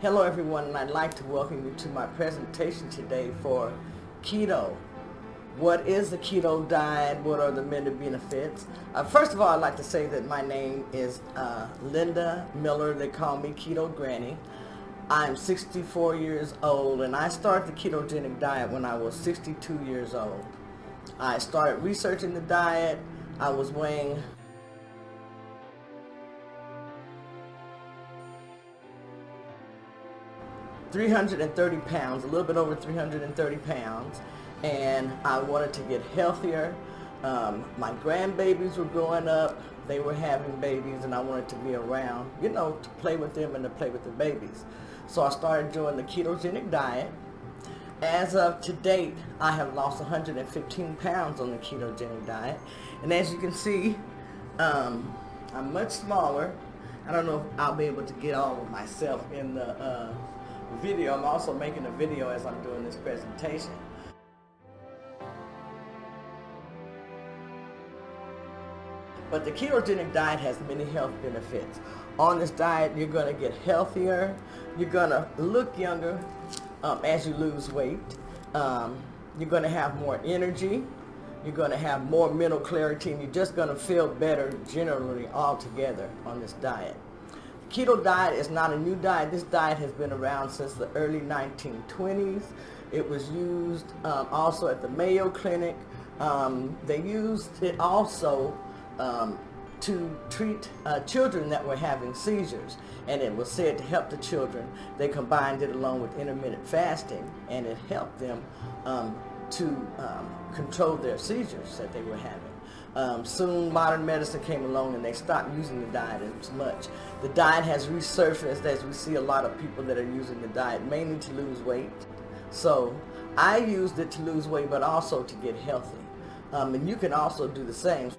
Hello everyone, and I'd like to welcome you to my presentation today for keto. What is the keto diet? What are the many benefits? First of all, I'd like to say that my name is Linda Miller. They call me Keto Granny. I'm 64 years old, and I started the ketogenic diet when I was 62 years old. I started researching the diet. I was weighing 330 pounds, a little bit over 330 pounds, and I wanted to get healthier. My grandbabies were growing up, they were having babies, and I wanted to be around, to play with them and to play with the babies. So I started doing the ketogenic diet. As of to date, I have lost 115 pounds on the ketogenic diet, and as you can see, I'm much smaller. I don't know if I'll be able to get all of myself in the video. I'm also making a video as I'm doing this presentation. But the ketogenic diet has many health benefits. On this diet, you're going to get healthier, you're going to look younger as you lose weight, you're going to have more energy, you're going to have more mental clarity, and you're just going to feel better generally altogether on this diet. Keto diet is not a new diet. This diet has been around since the early 1920s. It was used also at the Mayo Clinic. They used it also to treat children that were having seizures, and it was said to help the children. They combined it along with intermittent fasting, and it helped them to control their seizures that they were having. Soon modern medicine came along and they stopped using the diet as much. The diet has resurfaced as we see a lot of people that are using the diet mainly to lose weight. So I used it to lose weight, but also to get healthy. And you can also do the same.